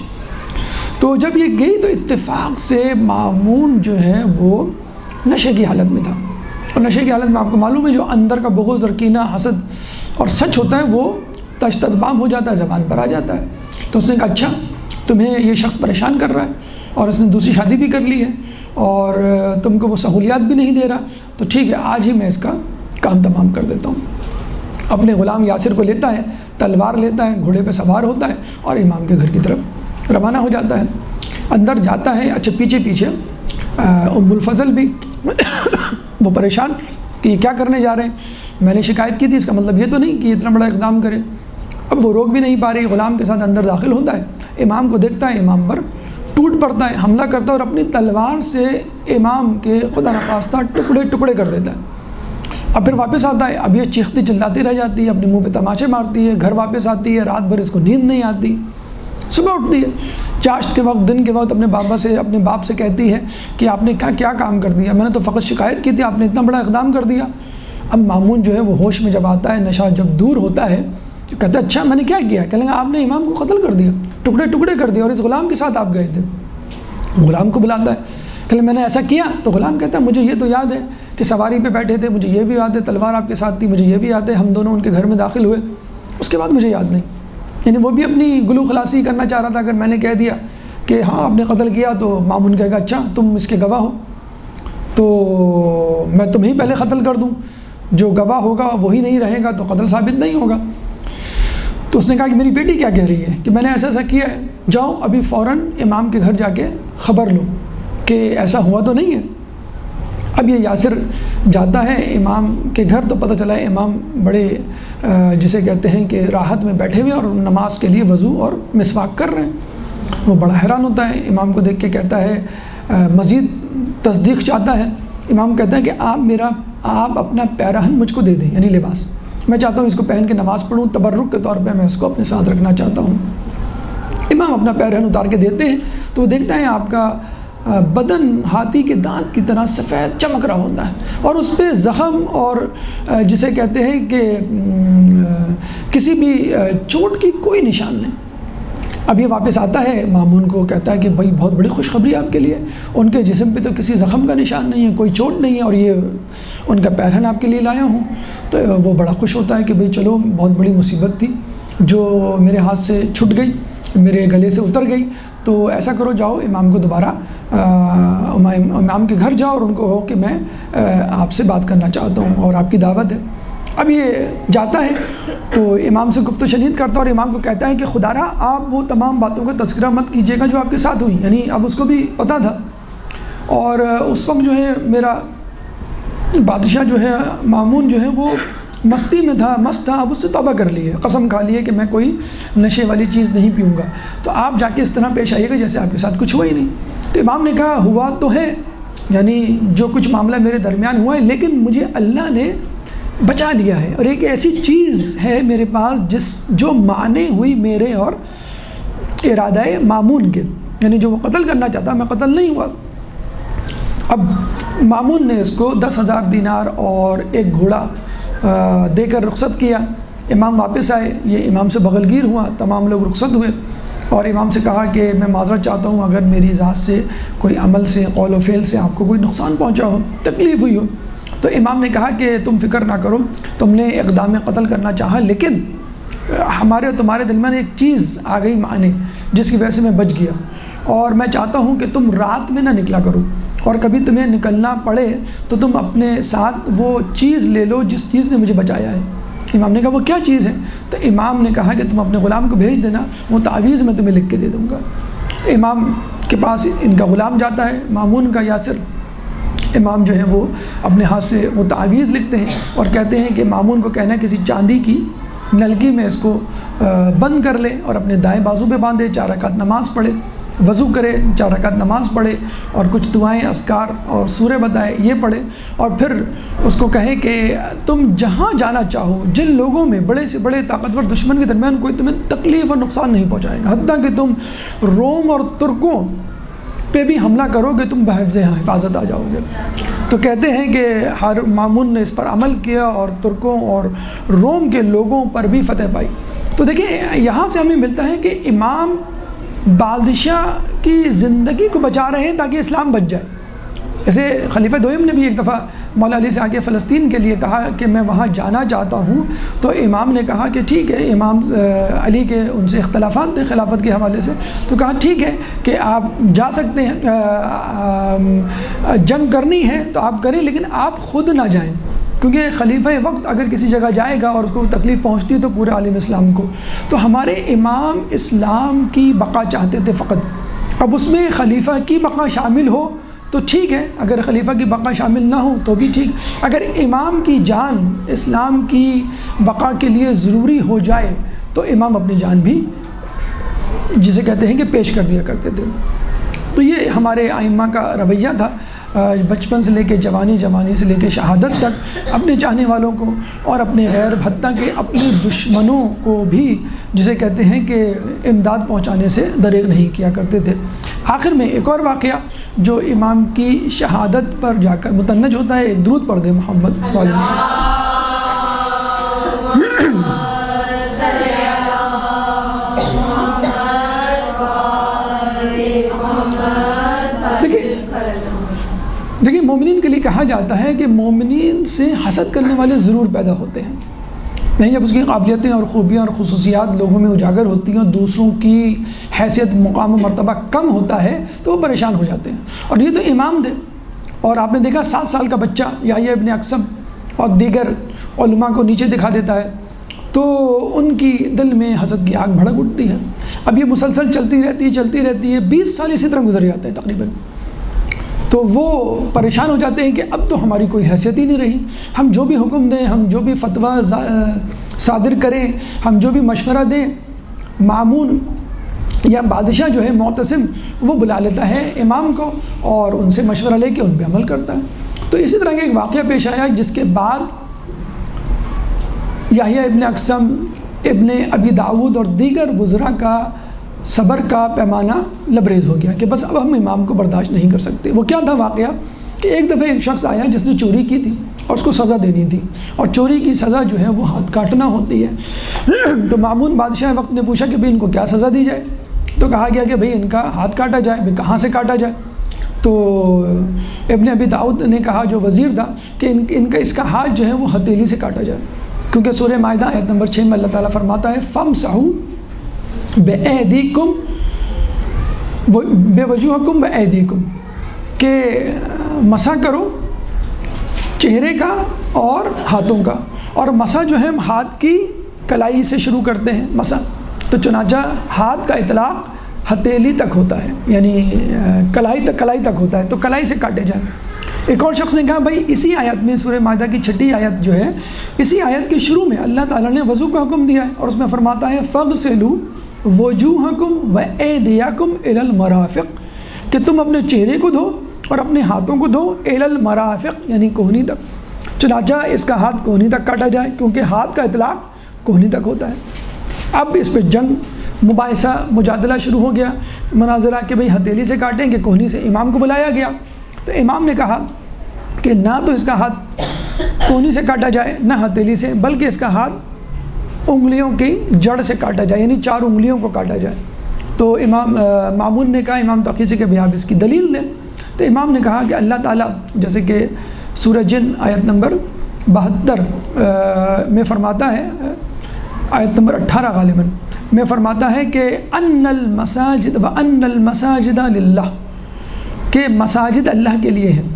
تو جب یہ گئی تو اتفاق سے مامون جو ہے وہ نشے کی حالت میں تھا، اور نشے کی حالت میں آپ کو معلوم ہے جو اندر کا بغض اور کینہ، حسد اور سچ ہوتا ہے وہ تشتزبام ہو جاتا ہے، زبان پر آ جاتا ہے۔ تو اس نے کہا اچھا تمہیں یہ شخص پریشان کر رہا ہے اور اس نے دوسری شادی بھی کر لی ہے اور تم کو وہ سہولیات بھی نہیں دے رہا، تو ٹھیک ہے آج ہی میں اس کا کام تمام کر دیتا ہوں۔ اپنے غلام یاسر کو لیتا ہے، تلوار لیتا ہے، گھوڑے پہ سوار ہوتا ہے اور امام کے گھر کی طرف روانہ ہو جاتا ہے۔ اندر جاتا ہے، اچھا پیچھے ام الفضل بھی وہ پریشان کہ یہ کیا کرنے جا رہے ہیں، میں نے شکایت کی تھی، اس کا مطلب یہ تو نہیں کہ اتنا بڑا اقدام کرے۔ اب وہ روک بھی نہیں پا رہی، غلام کے ساتھ اندر داخل ہوتا ہے، امام کو دیکھتا ہے، امام پر ٹوٹ پڑتا ہے، حملہ کرتا ہے اور اپنی تلوار سے امام کے خدا نخواستہ ٹکڑے کر دیتا ہے۔ اب پھر واپس آتا ہے، اب یہ چیختی چلاتی رہ جاتی ہے، اپنے منہ پہ تماچے مارتی ہے، گھر واپس آتی ہے، رات بھر اس کو نیند نہیں آتی، صبح اٹھتی ہے، چاشت کے وقت، دن کے وقت اپنے باپ سے کہتی ہے کہ آپ نے کیا کام کر دیا، میں نے تو فقط شکایت کی تھی، آپ نے اتنا بڑا اقدام کر دیا۔ اب مامون جو ہے وہ ہوش میں جب آتا ہے، نشہ جب دور ہوتا ہے تو کہتا ہے اچھا میں نے کیا کیا، کہنے لگا آپ نے امام کو قتل کر دیا، ٹکڑے کر دیا، اور اس غلام کے ساتھ آپ گئے تھے۔ غلام کو بلاتا ہے، کہ میں نے ایسا کیا، تو غلام کہتا ہے مجھے یہ تو یاد ہے کہ سواری پہ بیٹھے تھے، مجھے یہ بھی یاد ہے، تلوار آپ کے ساتھ تھی، مجھے یہ بھی یاد ہے، ہم دونوں ان کے گھر میں داخل ہوئے، اس کے بعد مجھے یاد نہیں۔ یعنی وہ بھی اپنی گلو خلاصی کرنا چاہ رہا تھا، اگر میں نے کہہ دیا کہ ہاں آپ نے قتل کیا تو مامون کہے گا اچھا تم اس کے گواہ ہو، تو میں تمہیں پہلے قتل کر دوں، جو گواہ ہوگا وہی نہیں رہے گا تو قتل ثابت نہیں ہوگا۔ تو اس نے کہا کہ میری بیٹی کیا کہہ رہی ہے کہ میں نے ایسا کیا ہے، جاؤ ابھی فوراً امام کے گھر جا کے خبر لو کہ ایسا ہوا تو نہیں ہے۔ اب یہ یاسر جاتا ہے امام کے گھر، تو پتہ چلا ہے امام بڑے جسے کہتے ہیں کہ راحت میں بیٹھے ہوئے اور نماز کے لیے وضو اور مسواک کر رہے ہیں۔ وہ بڑا حیران ہوتا ہے، امام کو دیکھ کے کہتا ہے مزید تصدیق چاہتا ہے۔ امام کہتا ہے کہ آپ اپنا پیراہن مجھ کو دے دیں، یعنی لباس، میں چاہتا ہوں اس کو پہن کے نماز پڑھوں، تبرک کے طور پہ میں اس کو اپنے ساتھ رکھنا چاہتا ہوں۔ امام اپنا پیراہن اتار کے دیتے ہیں تو وہ دیکھتا ہے آپ کا بدن ہاتھی کے دانت کی طرح سفید چمک رہا ہوتا ہے، اور اس پہ زخم اور جسے کہتے ہیں کہ کسی بھی چوٹ کی کوئی نشان نہیں۔ اب یہ واپس آتا ہے، مامون کو کہتا ہے کہ بھائی بہت بڑی خوشخبری آپ کے لیے، ان کے جسم پہ تو کسی زخم کا نشان نہیں ہے، کوئی چوٹ نہیں ہے، اور یہ ان کا پیرہن آپ کے لیے لایا ہوں۔ تو وہ بڑا خوش ہوتا ہے کہ بھائی چلو، بہت بڑی مصیبت تھی جو میرے ہاتھ سے چھٹ گئی، میرے گلے سے اتر گئی۔ تو ایسا کرو، جاؤ امام کو دوبارہ امام کے گھر جاؤ اور ان کو ہو کہ میں آپ سے بات کرنا چاہتا ہوں اور آپ کی دعوت ہے۔ اب یہ جاتا ہے تو امام سے گفت و شنید کرتا ہے اور امام کو کہتا ہے کہ خدا را آپ وہ تمام باتوں کا تذکرہ مت کیجیے گا جو آپ کے ساتھ ہوئی، یعنی اب اس کو بھی پتہ تھا، اور اس وقت جو ہے میرا بادشاہ جو ہے مامون جو ہے وہ مستی میں تھا، مست تھا، اب اس سے توبہ کر لی ہے، قسم کھا لی ہے کہ میں کوئی نشے والی چیز نہیں پیوں گا، تو آپ جا کے اس طرح پیش آئیے گا جیسے آپ کے ساتھ کچھ ہوا ہی نہیں۔ تو امام نے کہا ہوا تو ہے، یعنی جو کچھ معاملہ میرے درمیان ہوا ہے، لیکن مجھے اللہ نے بچا لیا ہے، اور ایک ایسی چیز ہے میرے پاس جو معنی ہوئی میرے اور ارادہ مامون کے، یعنی جو وہ قتل کرنا چاہتا میں قتل نہیں ہوا۔ اب مامون نے اس کو 10,000 دینار اور ایک گھوڑا دے کر رخصت کیا۔ امام واپس آئے، یہ امام سے بغل گیر ہوا، تمام لوگ رخصت ہوئے، اور امام سے کہا کہ میں معذرت چاہتا ہوں اگر میری ذات سے، کوئی عمل سے، قول و فعل سے آپ کو کوئی نقصان پہنچا ہو، تکلیف ہوئی ہو۔ تو امام نے کہا کہ تم فکر نہ کرو، تم نے اقدام قتل کرنا چاہا، لیکن ہمارے اور تمہارے دل میں ایک چیز آ گئی معنی، جس کی وجہ سے میں بچ گیا، اور میں چاہتا ہوں کہ تم رات میں نہ نکلا کرو، اور کبھی تمہیں نکلنا پڑے تو تم اپنے ساتھ وہ چیز لے لو جس چیز نے مجھے بچایا ہے۔ امام نے کہا وہ کیا چیز ہے؟ تو امام نے کہا کہ تم اپنے غلام کو بھیج دینا، وہ تعویذ میں تمہیں لکھ کے دے دوں گا۔ امام کے پاس ان کا غلام جاتا ہے، مامون کا یاسر۔ امام جو ہے وہ اپنے ہاتھ سے وہ تعویذ لکھتے ہیں اور کہتے ہیں کہ مامون کو کہنا ہے کسی چاندی کی نلکی میں اس کو بند کر لے اور اپنے دائیں بازو پہ باندھے، 4 رکعت نماز پڑھے، وضو کرے، 4 رکعت نماز پڑھے، اور کچھ دعائیں، اذکار اور سورہ بتائے، یہ پڑھے، اور پھر اس کو کہے کہ تم جہاں جانا چاہو، جن لوگوں میں بڑے سے بڑے طاقتور دشمن کے درمیان کوئی تمہیں تکلیف اور نقصان نہیں پہنچائے گا، حتیٰ کہ تم روم اور ترکوں پہ بھی حملہ کرو گے، تم بحفظ حفاظت آ جاؤ گے۔ تو کہتے ہیں کہ مامون نے اس پر عمل کیا اور ترکوں اور روم کے لوگوں پر بھی فتح پائی۔ تو دیکھیں یہاں سے ہمیں ملتا ہے کہ امام بادشاہ کی زندگی کو بچا رہے ہیں تاکہ اسلام بچ جائے۔ جیسے خلیفہ دوئم نے بھی ایک دفعہ مولا علی سے آ کے فلسطین کے لیے کہا کہ میں وہاں جانا چاہتا ہوں، تو امام نے کہا کہ ٹھیک ہے، امام علی کے ان سے اختلافات تھے خلافت کے حوالے سے، تو کہا ٹھیک ہے کہ آپ جا سکتے ہیں، جنگ کرنی ہے تو آپ کریں، لیکن آپ خود نہ جائیں، کیونکہ خلیفہ وقت اگر کسی جگہ جائے گا اور اس کو تکلیف پہنچتی ہے تو پورے عالم اسلام کو۔ تو ہمارے امام اسلام کی بقا چاہتے تھے فقط، اب اس میں خلیفہ کی بقا شامل ہو تو ٹھیک ہے، اگر خلیفہ کی بقا شامل نہ ہو تو بھی ٹھیک، اگر امام کی جان اسلام کی بقا کے لیے ضروری ہو جائے تو امام اپنی جان بھی جسے کہتے ہیں کہ پیش کر دیا کرتے تھے۔ تو یہ ہمارے ائمہ کا رویہ تھا، بچپن سے لے کے جوانی، جوانی سے لے کے شہادت تک اپنے چاہنے والوں کو اور اپنے غیر، حتیٰ کہ اپنے دشمنوں کو بھی جسے کہتے ہیں کہ امداد پہنچانے سے دریغ نہیں کیا کرتے تھے۔ آخر میں ایک اور واقعہ جو امام کی شہادت پر جا کر متنج ہوتا ہے، ایک درود پڑھ دیں محمد والے۔ دیکھیں مومنین کے لیے کہا جاتا ہے کہ مومنین سے حسد کرنے والے ضرور پیدا ہوتے ہیں، نہیں جب اس کی قابلیتیں اور خوبیاں اور خصوصیات لوگوں میں اجاگر ہوتی ہیں اور دوسروں کی حیثیت، مقام و مرتبہ کم ہوتا ہے تو وہ پریشان ہو جاتے ہیں، اور یہ تو امام تھے، اور آپ نے دیکھا 7 سال کا بچہ یحییٰ ابن اقسم اور دیگر علماء کو نیچے دکھا دیتا ہے، تو ان کی دل میں حسد کی آگ بھڑک اٹھتی ہے۔ اب یہ مسلسل چلتی رہتی ہے 20 سال اسی طرح گزر جاتے ہیں تقریباً۔ تو وہ پریشان ہو جاتے ہیں کہ اب تو ہماری کوئی حیثیت ہی نہیں رہی، ہم جو بھی حکم دیں، ہم جو بھی فتویٰ صادر کریں، ہم جو بھی مشورہ دیں، مامون یا بادشاہ جو ہے معتصم وہ بلا لیتا ہے امام کو اور ان سے مشورہ لے کے ان پہ عمل کرتا ہے۔ تو اسی طرح کا ایک واقعہ پیش آیا جس کے بعد یحییٰ ابن اقسم، ابن ابی داود اور دیگر وزراء کا صبر کا پیمانہ لبریز ہو گیا کہ بس اب ہم امام کو برداشت نہیں کر سکتے۔ وہ کیا تھا واقعہ کہ ایک دفعہ ایک شخص آیا جس نے چوری کی تھی اور اس کو سزا دینی تھی، اور چوری کی سزا جو ہے وہ ہاتھ کاٹنا ہوتی ہے۔ تو مامون بادشاہ وقت نے پوچھا کہ بھئی ان کو کیا سزا دی جائے؟ تو کہا گیا کہ بھئی ان کا ہاتھ کاٹا جائے۔ بھئی کہاں سے کاٹا جائے؟ تو ابن ابی داؤد نے کہا جو وزیر تھا کہ اس کا ہاتھ جو ہے وہ ہتھیلی سے کاٹا جائے، کیونکہ سورہ مائدہ آیت نمبر 6 میں اللہ تعالیٰ فرماتا ہے فَامْسَحُوا بِأَيْدِيكُمْ بِوَجُوهِكُمْ وَأَيْدِيكُمْ، کہ مسح کرو چہرے کا اور ہاتھوں کا، اور مسح جو ہے ہم ہاتھ کی کلائی سے شروع کرتے ہیں مسح، تو چنانچہ ہاتھ کا اطلاق ہتھیلی تک ہوتا ہے، یعنی کلائی تک ہوتا ہے، تو کلائی سے کاٹے جائیں۔ ایک اور شخص نے کہا بھائی اسی آیت میں سورہ مائدہ کی 6 آیت جو ہے، اسی آیت کے شروع میں اللہ تعالیٰ نے وضو کا حکم دیا ہے، اور اس میں فرماتا ہے فَاغْسِلُوا وُجُوهَكُمْ وَأَيْدِيَكُمْ إِلَى الْمَرَافِقِ، کہ تم اپنے چہرے کو دھو اور اپنے ہاتھوں کو دھو إِلَى الْمَرَافِقِ، یعنی کوہنی تک۔ چنانچہ اس کا ہاتھ کوہنی تک کاٹا جائے، کیونکہ ہاتھ کا اطلاق کوہنی تک ہوتا ہے۔ اب اس پہ جنگ، مباحثہ، مجادلہ شروع ہو گیا، مناظرہ کہ بھئی ہتھیلی سے کاٹیں کہ کوہنی سے۔ امام کو بلایا گیا تو امام نے کہا کہ نہ تو اس کا ہاتھ کوہنی سے کاٹا جائے نہ ہتھیلی سے، بلکہ اس کا ہاتھ انگلیوں کی جڑ سے کاٹا جائے، یعنی 4 انگلیوں کو کاٹا جائے۔ تو مامون نے کہا امام تقی سے کہ بھئی آپ اس کی دلیل دیں۔ تو امام نے کہا کہ اللہ تعالیٰ جیسے کہ سورہ جن آیت نمبر 72 میں فرماتا ہے، آیت نمبر 18 غالباً میں فرماتا ہے کہ ان المساجد وان المساجد للہ، کہ مساجد اللہ کے لیے ہیں،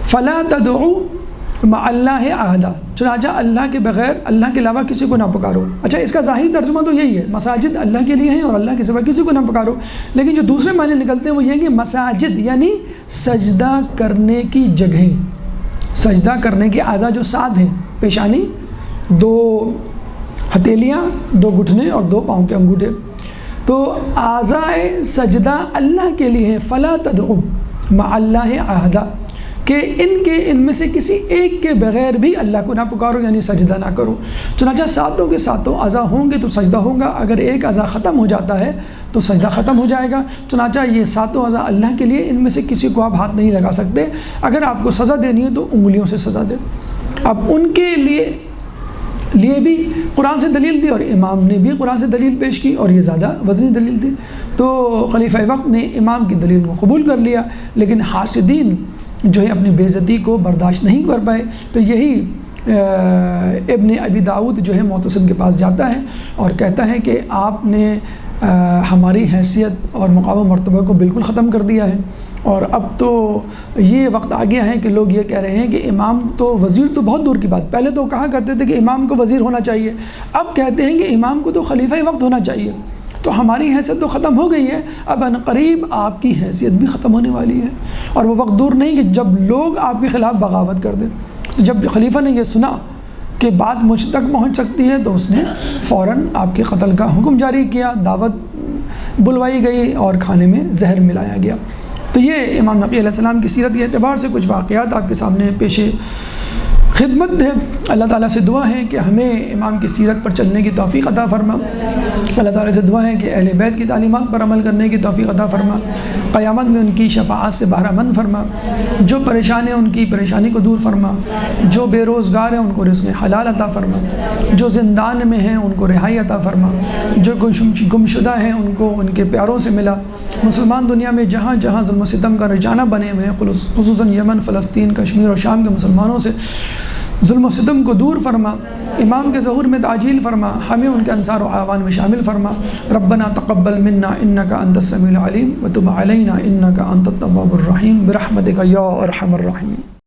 فلا تدعوا مع اللہ احدا، چنانچہ اللہ کے بغیر، اللہ کے علاوہ کسی کو نہ پکارو۔ اچھا، اس کا ظاہری ترجمہ تو یہی ہے، مساجد اللہ کے لیے ہیں اور اللہ کے سوا کسی کو نہ پکارو، لیکن جو دوسرے معنی نکلتے ہیں وہ یہ ہیں کہ مساجد یعنی سجدہ کرنے کی جگہیں، سجدہ کرنے کے اعضاء جو 7 ہیں، پیشانی، 2 ہتھیلیاں، 2 گھٹنے اور 2 پاؤں کے انگوٹھے، تو اعضاء سجدہ اللہ کے لیے ہیں۔ فلا تدعوا مع اللہ احدا، کہ ان میں سے کسی ایک کے بغیر بھی اللہ کو نہ پکارو، یعنی سجدہ نہ کرو۔ چنانچہ 7 کے 7 اعضاء ہوں گے تو سجدہ ہوگا، اگر ایک اعضاء ختم ہو جاتا ہے تو سجدہ ختم ہو جائے گا۔ چنانچہ یہ 7 اعضاء اللہ کے لیے، ان میں سے کسی کو آپ ہاتھ نہیں لگا سکتے۔ اگر آپ کو سزا دینی ہے تو انگلیوں سے سزا دیں۔ اب ان کے لیے بھی قرآن سے دلیل دی اور امام نے بھی قرآن سے دلیل پیش کی، اور یہ زیادہ وزنی دلیل تھی۔ تو خلیفہ وقت نے امام کی دلیل کو قبول کر لیا، لیکن حاسدین جو ہے اپنی بے عزتی کو برداشت نہیں کر پائے۔ پھر یہی ابن ابی داؤد جو ہے معتصم کے پاس جاتا ہے اور کہتا ہے کہ آپ نے ہماری حیثیت اور مقام و مرتبہ کو بالکل ختم کر دیا ہے، اور اب تو یہ وقت آ گیا ہے کہ لوگ یہ کہہ رہے ہیں کہ امام تو، وزیر تو بہت دور کی بات، پہلے تو کہا کرتے تھے کہ امام کو وزیر ہونا چاہیے، اب کہتے ہیں کہ امام کو تو خلیفہ وقت ہونا چاہیے۔ تو ہماری حیثیت تو ختم ہو گئی ہے، اب عنقریب آپ کی حیثیت بھی ختم ہونے والی ہے، اور وہ وقت دور نہیں کہ جب لوگ آپ کے خلاف بغاوت کر دیں۔ جب خلیفہ نے یہ سنا کہ بات مجھ تک پہنچ سکتی ہے تو اس نے فوراً آپ کے قتل کا حکم جاری کیا، دعوت بلوائی گئی اور کھانے میں زہر ملایا گیا۔ تو یہ امام نقی علیہ السلام کی سیرت کے اعتبار سے کچھ واقعات آپ کے سامنے پیش خدمت ہے۔ اللہ تعالیٰ سے دعا ہے کہ ہمیں امام کی سیرت پر چلنے کی توفیق عطا فرما۔ اللہ تعالیٰ سے دعا ہے کہ اہل بیت کی تعلیمات پر عمل کرنے کی توفیق عطا فرما، قیامت میں ان کی شفاعت سے بہرہ مند فرما، جو پریشان ہیں ان کی پریشانی کو دور فرما، جو بے روزگار ہیں ان کو رزق حلال عطا فرما، جو زندان میں ہیں ان کو رہائی عطا فرما، جو گمشدہ ہیں ان کو ان کے پیاروں سے ملا۔ مسلمان دنیا میں جہاں جہاں ظلم و ستم کا رجحانہ بنے ہوئے ہیں، خصوصاً یمن، فلسطین، کشمیر اور شام کے مسلمانوں سے ظلم و ستم کو دور فرما، امام کے ظہور میں تعجیل فرما، ہمیں ان کے انصار و اعوان میں شامل فرما۔ ربنا تقبل منا انک انت السمیع العلیم وتب علینا انک انت التواب الرحیم برحمتک یا ارحم الراحمین۔